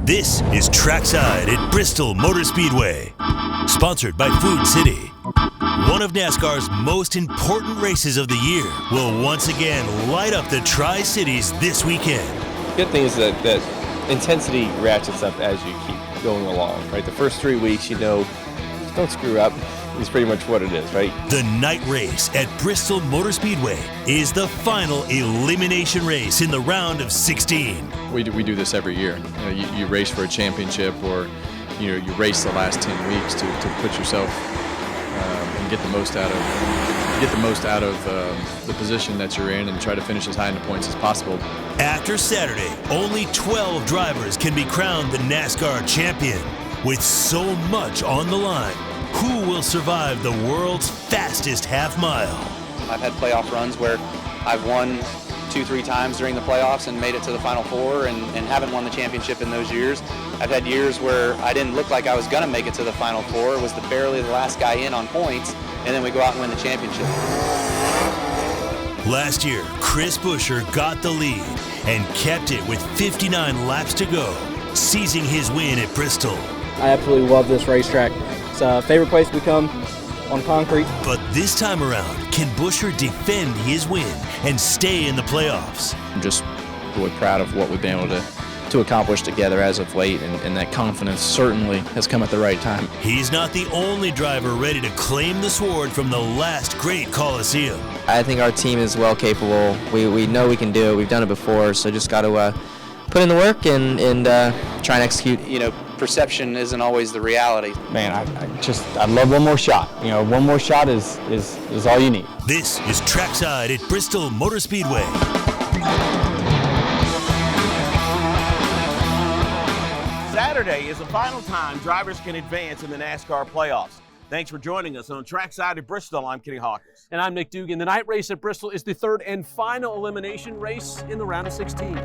This is Trackside at Bristol Motor Speedway, sponsored by Food City. One of NASCAR's most important races of the year will once again light up the Tri-Cities this weekend. Good thing is that intensity ratchets up as you keep going along, right? The first 3 weeks, don't screw up. Is pretty much what it is, right? The night race at Bristol Motor Speedway is the final elimination race in the round of 16. We do this every year. You race for a championship, or you race the last 10 weeks to put yourself and get the most out of the position that you're in, and try to finish as high in the points as possible. After Saturday, only 12 drivers can be crowned the NASCAR champion. With so much on the line, who will survive the world's fastest half mile? I've had playoff runs where I've won 2-3 times during the playoffs and made it to the Final Four and haven't won the championship in those years. I've had years where I didn't look like I was going to make it to the Final Four, was barely the last guy in on points, and then we go out and win the championship. Last year, Chris Buescher got the lead and kept it with 59 laps to go, seizing his win at Bristol. I absolutely love this racetrack. It's a favorite place to come on concrete. But this time around, can Buescher defend his win and stay in the playoffs? I'm just really proud of what we've been able to accomplish together as of late, and that confidence certainly has come at the right time. He's not the only driver ready to claim the sword from the last great Coliseum. I think our team is well capable. We know we can do it. We've done it before, so just got to put in the work and try and execute. Perception isn't always the reality. Man, I'd love one more shot. One more shot is all you need. This is Trackside at Bristol Motor Speedway. Saturday is the final time drivers can advance in the NASCAR playoffs. Thanks for joining us on Trackside at Bristol. I'm Kenny Hawkins. And I'm Nick Dugan. The night race at Bristol is the third and final elimination race in the round of 16.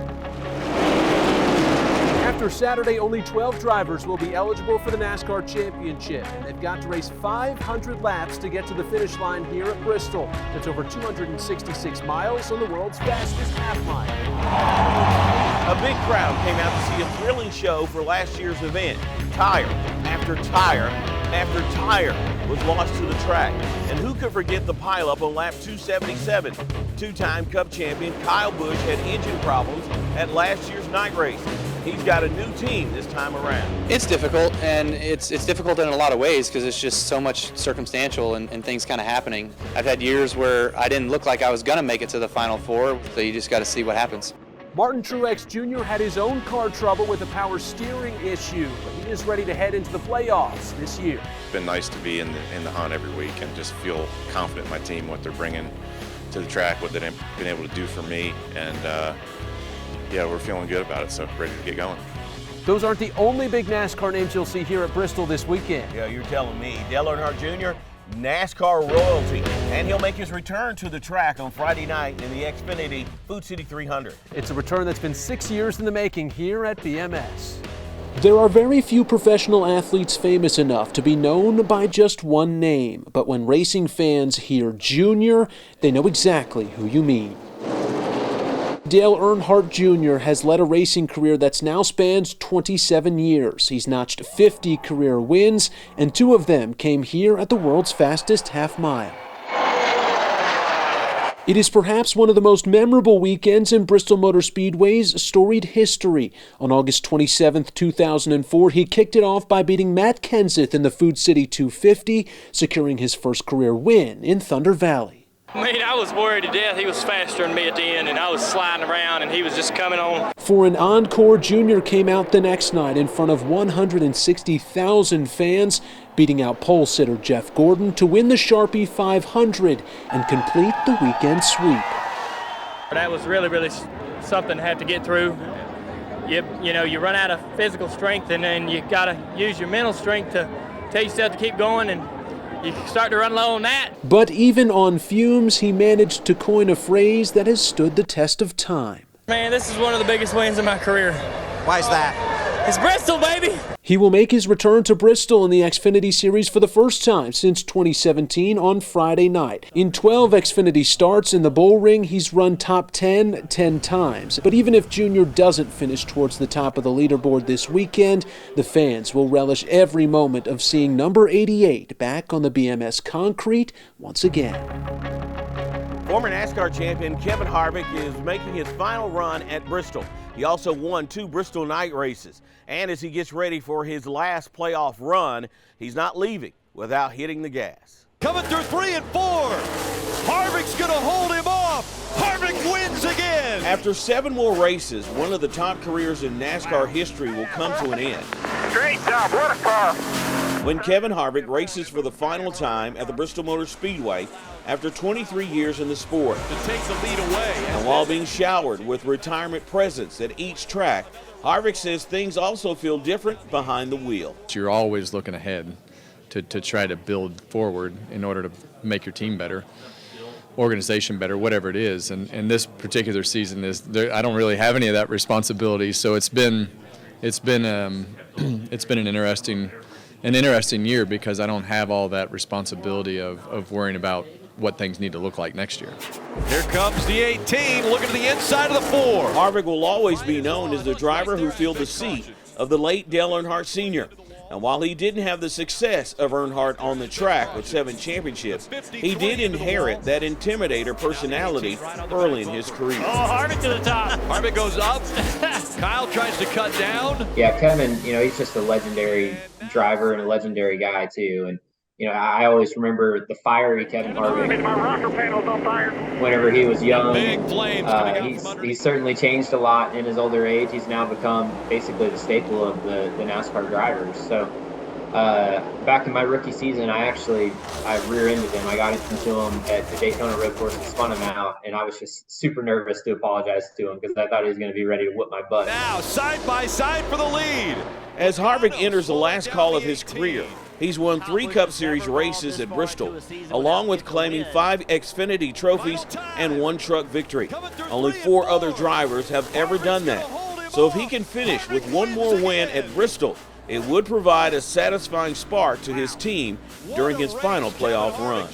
After Saturday, only 12 drivers will be eligible for the NASCAR Championship, and they've got to race 500 laps to get to the finish line here at Bristol. That's over 266 miles on the world's fastest half mile. A big crowd came out to see a thrilling show for last year's event. Tire after tire after tire was lost to the track. And who could forget the pileup on lap 277? Two-time Cup champion Kyle Busch had engine problems at last year's night race. He's got a new team this time around. It's difficult, and it's difficult in a lot of ways because it's just so much circumstantial and things kind of happening. I've had years where I didn't look like I was going to make it to the Final Four, so you just got to see what happens. Martin Truex Jr. had his own car trouble with a power steering issue, but he is ready to head into the playoffs this year. It's been nice to be in the hunt every week and just feel confident in my team, what they're bringing to the track, what they've been able to do for me, and yeah, we're feeling good about it, so ready to get going. Those aren't the only big NASCAR names you'll see here at Bristol this weekend. Yeah, you're telling me. Dale Earnhardt Jr., NASCAR royalty, and he'll make his return to the track on Friday night in the Xfinity Food City 300. It's a return that's been 6 years in the making here at BMS. There are very few professional athletes famous enough to be known by just one name, but when racing fans hear Junior, they know exactly who you mean. Dale Earnhardt Jr. has led a racing career that's now spans 27 years. He's notched 50 career wins, and 2 of them came here at the world's fastest half mile. It is perhaps one of the most memorable weekends in Bristol Motor Speedway's storied history. On August 27, 2004, he kicked it off by beating Matt Kenseth in the Food City 250, securing his first career win in Thunder Valley. I was worried to death. He was faster than me at the end, and I was sliding around, and he was just coming on. For an encore, Junior came out the next night in front of 160,000 fans, beating out pole sitter Jeff Gordon to win the Sharpie 500 and complete the weekend sweep. That was really something to have to get through. You run out of physical strength, and then you got to use your mental strength to tell yourself to keep going, and you start to run low on that. But even on fumes, he managed to coin a phrase that has stood the test of time. Man, this is one of the biggest wins of my career. Why is that? It's Bristol, baby! He will make his return to Bristol in the Xfinity Series for the first time since 2017 on Friday night. In 12 Xfinity starts in the bull ring, he's run top 10 times. But even if Junior doesn't finish towards the top of the leaderboard this weekend, the fans will relish every moment of seeing number 88 back on the BMS concrete once again. Former NASCAR champion Kevin Harvick is making his final run at Bristol. He also won 2 Bristol night races. And as he gets ready for his last playoff run, he's not leaving without hitting the gas. Coming through 3 and 4. Harvick's going to hold him off. Harvick wins again. After 7 more races, one of the top careers in NASCAR history will come to an end. Great job. What a car. When Kevin Harvick races for the final time at the Bristol Motor Speedway after 23 years in the sport. To take the lead away. And while being showered with retirement presents at each track, Harvick says things also feel different behind the wheel. You're always looking ahead to try to build forward in order to make your team better, organization better, whatever it is. And this particular season I don't really have any of that responsibility. So it's been an interesting year because I don't have all that responsibility of worrying about what things need to look like next year. Here comes the 18, looking to the inside of the 4. Harvick will always be known as the driver who filled the seat of the late Dale Earnhardt Sr. And while he didn't have the success of Earnhardt on the track with 7 championships, he did inherit that intimidator personality early in his career. Oh, Harvick to the top. Harvick goes up. Kyle tries to cut down. Yeah, Kevin, he's just a legendary driver and a legendary guy too. And I always remember the fiery Kevin Harvick. My rocker panel's on fire. Whenever he was young, Big flames he's certainly changed a lot in his older age. He's now become basically the staple of the NASCAR drivers. So back in my rookie season, I rear-ended him. I got into him at the Daytona road course and spun him out, and I was just super nervous to apologize to him because I thought he was going to be ready to whip my butt. Now side by side for the lead. As Harvick enters the last call of his career, he's won 3 Cup Series races at Bristol, along with claiming 5 Xfinity trophies and 1 truck victory. Only 4 other drivers have ever done that. So if he can finish with 1 more win at Bristol, it would provide a satisfying spark to his team during his final playoff run.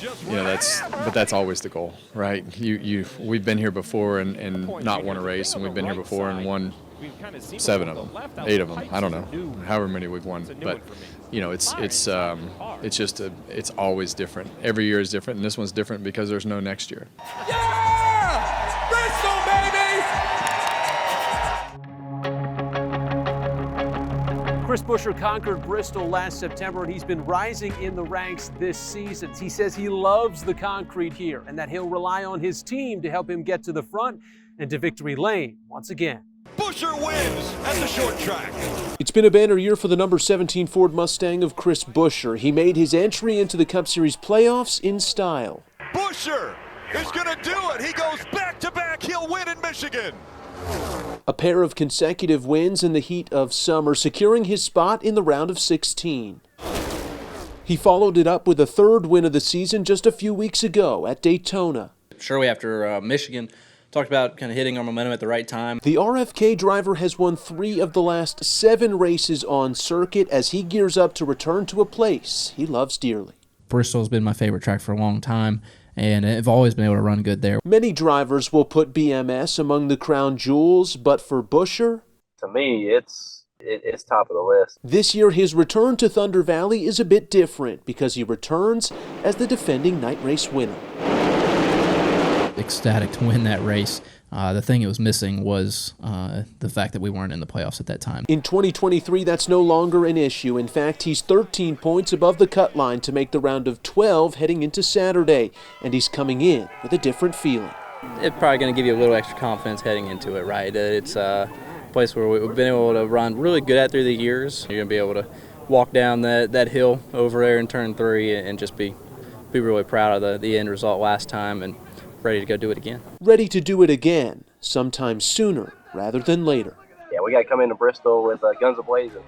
That's always the goal, right? We've been here before and not won a race, and we've been here before and won 7 of them, 8 of them. I don't know, however many we've won, but it's always different. Every year is different, and this one's different because there's no next year. Yeah! Bristol, baby! Chris Buescher conquered Bristol last September, and he's been rising in the ranks this season. He says he loves the concrete here and that he'll rely on his team to help him get to the front and to victory lane once again. Buescher wins at the short track. It's been a banner year for the number 17 Ford Mustang of Chris Buescher. He made his entry into the Cup Series playoffs in style. Buescher is going to do it. He goes back-to-back. He'll win in Michigan. A pair of consecutive wins in the heat of summer, securing his spot in the round of 16. He followed it up with a 3rd win of the season just a few weeks ago at Daytona. Shortly after Michigan, talked about kind of hitting our momentum at the right time. The RFK driver has won 3 of the last 7 races on circuit as he gears up to return to a place he loves dearly. Bristol's been my favorite track for a long time, and I've always been able to run good there. Many drivers will put BMS among the crown jewels, but for Buescher, to me, it's top of the list. This year, his return to Thunder Valley is a bit different because he returns as the defending night race winner. Ecstatic to win that race. The thing it was missing was the fact that we weren't in the playoffs at that time. In 2023, that's no longer an issue. In fact, he's 13 points above the cut line to make the round of 12 heading into Saturday, and he's coming in with a different feeling. It's probably going to give you a little extra confidence heading into it, right? It's a place where we've been able to run really good at through the years. You're going to be able to walk down that hill over there in turn 3 and just be really proud of the end result last time and ready to go do it again. Ready to do it again, sometime sooner rather than later. Yeah, we got to come into Bristol with guns a-blazing.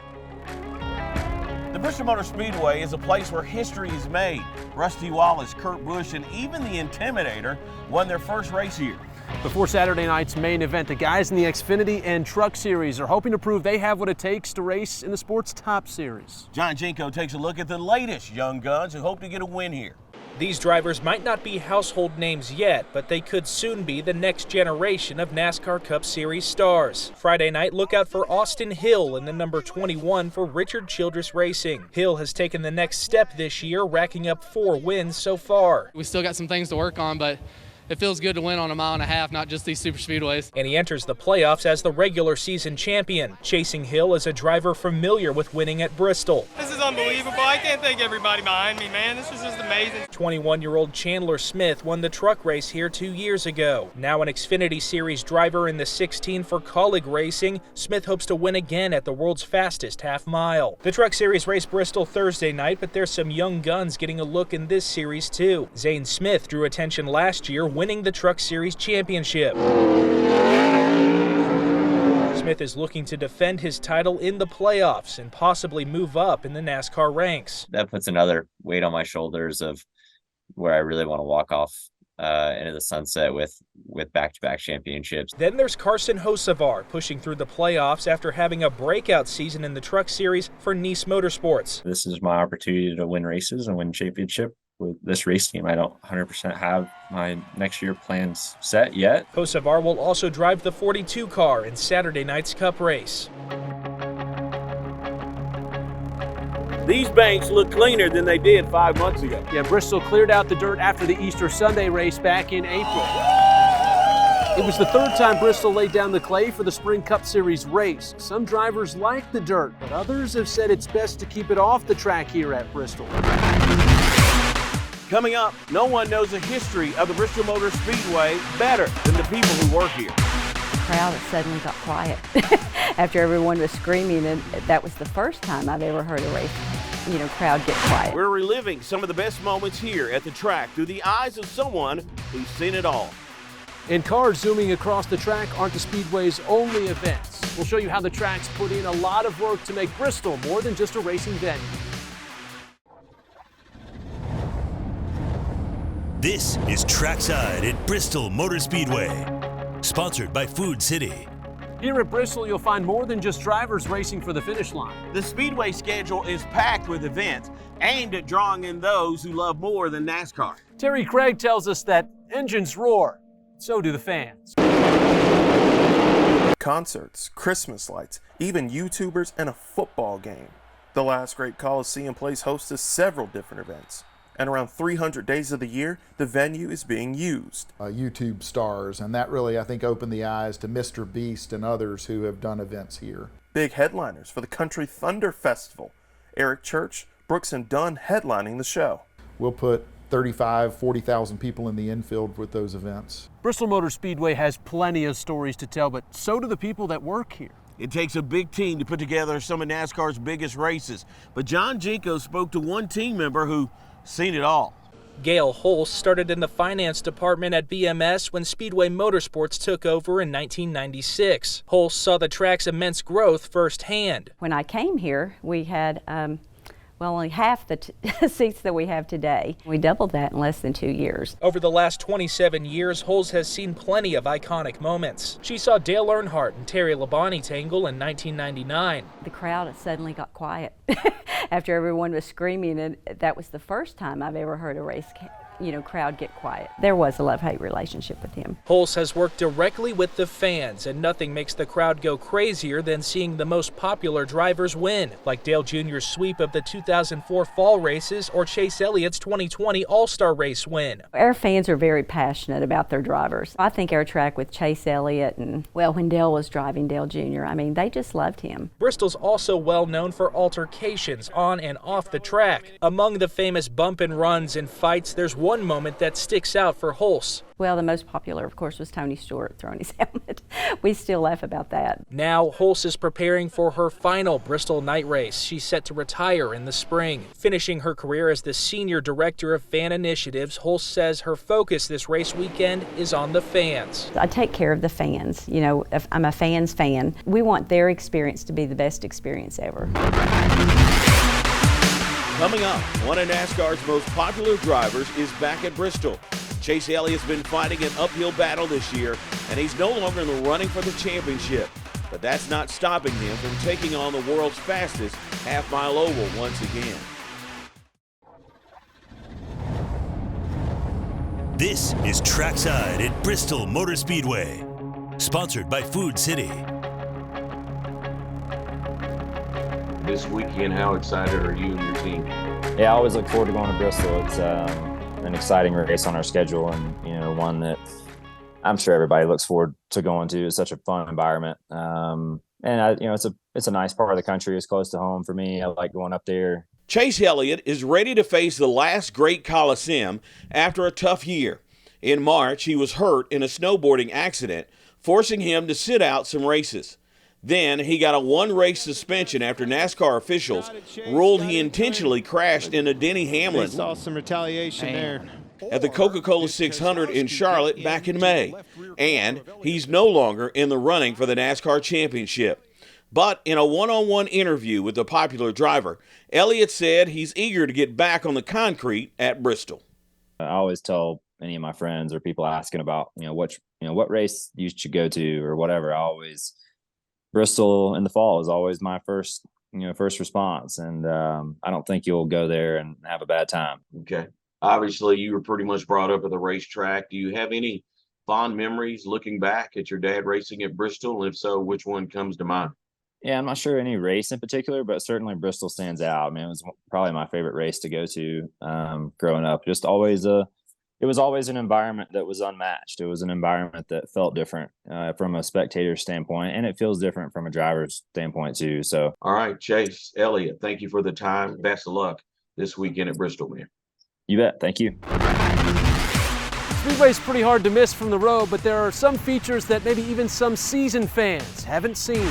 The Bristol Motor Speedway is a place where history is made. Rusty Wallace, Kurt Busch, and even the Intimidator won their first race here. Before Saturday night's main event, the guys in the Xfinity and Truck Series are hoping to prove they have what it takes to race in the sport's top series. John Jinko takes a look at the latest young guns who hope to get a win here. These drivers might not be household names yet, but they could soon be the next generation of NASCAR Cup Series stars. Friday night, look out for Austin Hill in the number 21 for Richard Childress Racing. Hill has taken the next step this year, racking up 4 wins so far. We still got some things to work on, but it feels good to win on a mile and a half, not just these super speedways. And he enters the playoffs as the regular season champion. Chasing Hill is a driver familiar with winning at Bristol. This is unbelievable. I can't thank everybody behind me, man. This is just amazing. 21-year-old Chandler Smith won the truck race here 2 years ago. Now an Xfinity Series driver in the 16 for Colleague Racing, Smith hopes to win again at the world's fastest half mile. The Truck Series race Bristol Thursday night, but there's some young guns getting a look in this series too. Zane Smith drew attention last year, winning the Truck Series championship. Smith is looking to defend his title in the playoffs and possibly move up in the NASCAR ranks. That puts another weight on my shoulders of where I really want to walk off into the sunset with back-to-back championships. Then there's Carson Hocevar pushing through the playoffs after having a breakout season in the Truck Series for Nice Motorsports. This is my opportunity to win races and win championship. With this race team, I don't 100% have my next year plans set yet. Hocevar will also drive the 42 car in Saturday night's Cup race. These banks look cleaner than they did 5 months ago. Yeah, Bristol cleared out the dirt after the Easter Sunday race back in April. It was the third time Bristol laid down the clay for the Spring Cup Series race. Some drivers like the dirt, but others have said it's best to keep it off the track here at Bristol. Coming up, no one knows the history of the Bristol Motor Speedway better than the people who work here. The crowd suddenly got quiet after everyone was screaming, and that was the first time I've ever heard a race, crowd get quiet. We're reliving some of the best moments here at the track through the eyes of someone who's seen it all. And cars zooming across the track aren't the Speedway's only events. We'll show you how the track's put in a lot of work to make Bristol more than just a racing venue. This is Trackside at Bristol Motor Speedway, sponsored by Food City. Here at Bristol, you'll find more than just drivers racing for the finish line. The Speedway schedule is packed with events aimed at drawing in those who love more than NASCAR. Terry Craig tells us that engines roar, so do the fans. Concerts, Christmas lights, even YouTubers, and a football game. The Last Great Coliseum Place hosts several different events. And around 300 days of the year, the venue is being used. YouTube stars, and that really, I think, opened the eyes to Mr. Beast and others who have done events here. Big headliners for the Country Thunder Festival. Eric Church, Brooks and Dunn headlining the show. We'll put 35,000, 40,000 people in the infield with those events. Bristol Motor Speedway has plenty of stories to tell, but so do the people that work here. It takes a big team to put together some of NASCAR's biggest races. But John Jinko spoke to one team member who seen it all. Gail Holst started in the finance department at BMS when Speedway Motorsports took over in 1996. Holst saw the track's immense growth firsthand. When I came here, we had only half the seats that we have today. We doubled that in less than 2 years. Over the last 27 years, Holst has seen plenty of iconic moments. She saw Dale Earnhardt and Terry Labonte tangle in 1999. The crowd suddenly got quiet after everyone was screaming, and that was the first time I've ever heard a race crowd get quiet. There was a love-hate relationship with him. Holst has worked directly with the fans, and nothing makes the crowd go crazier than seeing the most popular drivers win, like Dale Jr.'s sweep of the 2004 fall races or Chase Elliott's 2020 All-Star race win. Our fans are very passionate about their drivers. I think our track with Chase Elliott and, when Dale was driving, Dale Jr., they just loved him. Bristol's also well known for altercations on and off the track. Among the famous bump and runs and fights, there's one moment that sticks out for Holst. Well, the most popular, of course, was Tony Stewart throwing his helmet. We still laugh about that. Now, Holst is preparing for her final Bristol night race. She's set to retire in the spring. Finishing her career as the Senior Director of Fan Initiatives, Holst says her focus this race weekend is on the fans. I take care of the fans. If I'm a fan's fan. We want their experience to be the best experience ever. Coming up, one of NASCAR's most popular drivers is back at Bristol. Chase Elliott's been fighting an uphill battle this year, and he's no longer in the running for the championship. But that's not stopping him from taking on the world's fastest half-mile oval once again. This is Trackside at Bristol Motor Speedway, sponsored by Food City. This weekend, how excited are you and your team? Yeah, I always look forward to going to Bristol. It's an exciting race on our schedule, and one that I'm sure everybody looks forward to going to. It's such a fun environment, it's a nice part of the country. It's close to home for me. I like going up there. Chase Elliott is ready to face the last great Coliseum after a tough year. In March, he was hurt in a snowboarding accident, forcing him to sit out some races. Then he got a one-race suspension after NASCAR officials ruled he intentionally crashed into Denny Hamlin. They saw some retaliation there. At the Coca-Cola 600 in Charlotte back in May. And he's no longer in the running for the NASCAR championship. But in a one-on-one interview with the popular driver, Elliott said he's eager to get back on the concrete at Bristol. I always tell any of my friends or people asking about, what race you should go to or whatever, Bristol in the fall is always my first response. And I don't think you'll go there and have a bad time. Okay. Obviously, you were pretty much brought up at the racetrack. Do you have any fond memories looking back at your dad racing at Bristol? And if so, which one comes to mind? Yeah, I'm not sure any race in particular, but certainly Bristol stands out. I mean, it was probably my favorite race to go to growing up. Just always it was always an environment that was unmatched. It was an environment that felt different from a spectator standpoint, and it feels different from a driver's standpoint too. So, all right, Chase Elliott, thank you for the time. Best of luck this weekend at Bristol, man. You bet. Thank you. Speedway's pretty hard to miss from the road, but there are some features that maybe even some seasoned fans haven't seen.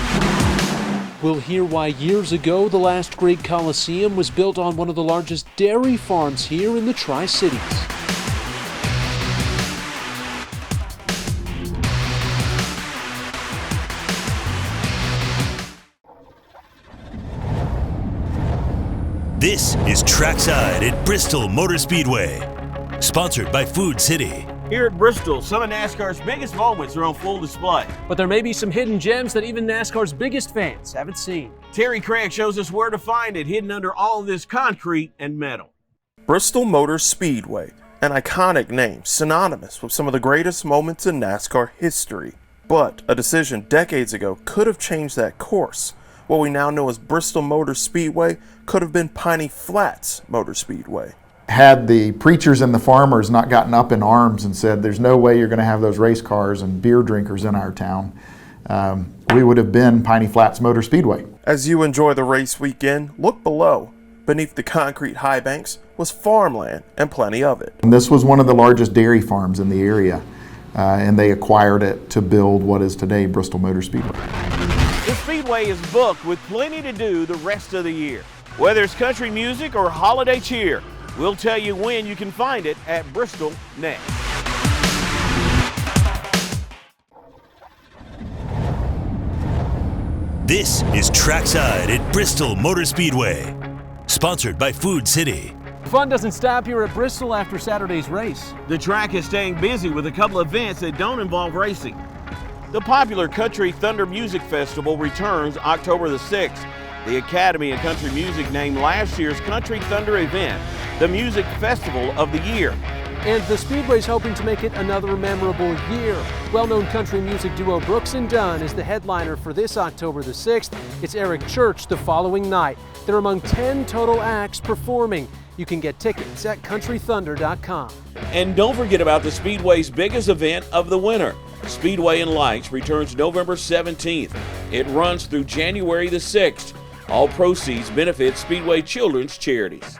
We'll hear why years ago the last great Coliseum was built on one of the largest dairy farms here in the Tri-Cities. This is Trackside at Bristol Motor Speedway, sponsored by Food City. Here at Bristol, some of NASCAR's biggest moments are on full display. But there may be some hidden gems that even NASCAR's biggest fans haven't seen. Terry Craig shows us where to find it, hidden under all of this concrete and metal. Bristol Motor Speedway, an iconic name synonymous with some of the greatest moments in NASCAR history. But a decision decades ago could have changed that course. What we now know as Bristol Motor Speedway could have been Piney Flats Motor Speedway. Had the preachers and the farmers not gotten up in arms and said, there's no way you're going to have those race cars and beer drinkers in our town, we would have been Piney Flats Motor Speedway. As you enjoy the race weekend, look below. Beneath the concrete high banks was farmland and plenty of it. And this was one of the largest dairy farms in the area, and they acquired it to build what is today Bristol Motor Speedway. The Speedway is booked with plenty to do the rest of the year. Whether it's country music or holiday cheer, we'll tell you when you can find it at Bristol next. This is Trackside at Bristol Motor Speedway, sponsored by Food City. Fun doesn't stop here at Bristol after Saturday's race. The track is staying busy with a couple of events that don't involve racing. The popular Country Thunder Music Festival returns October the 6th. The Academy of Country Music named last year's Country Thunder event the Music Festival of the Year. And the Speedway's hoping to make it another memorable year. Well-known country music duo Brooks and Dunn is the headliner for this October the 6th. It's Eric Church the following night. They're among 10 total acts performing. You can get tickets at countrythunder.com. And don't forget about the Speedway's biggest event of the winter. Speedway and Lights returns November 17th. It runs through January the 6th. All proceeds benefit Speedway Children's Charities.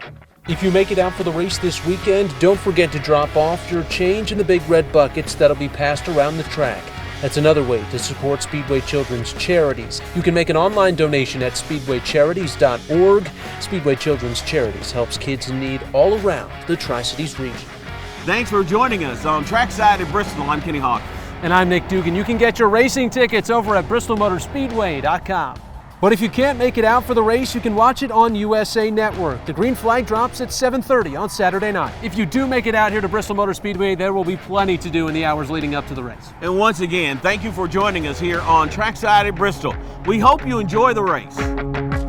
If you make it out for the race this weekend, don't forget to drop off your change in the big red buckets that'll be passed around the track. That's another way to support Speedway Children's Charities. You can make an online donation at speedwaycharities.org. Speedway Children's Charities helps kids in need all around the Tri-Cities region. Thanks for joining us on Trackside at Bristol. I'm Kenny Hawkins. And I'm Nick Dugan. You can get your racing tickets over at bristolmotorspeedway.com. But if you can't make it out for the race, you can watch it on USA Network. The green flag drops at 7:30 on Saturday night. If you do make it out here to Bristol Motor Speedway, there will be plenty to do in the hours leading up to the race. And once again, thank you for joining us here on Trackside at Bristol. We hope you enjoy the race.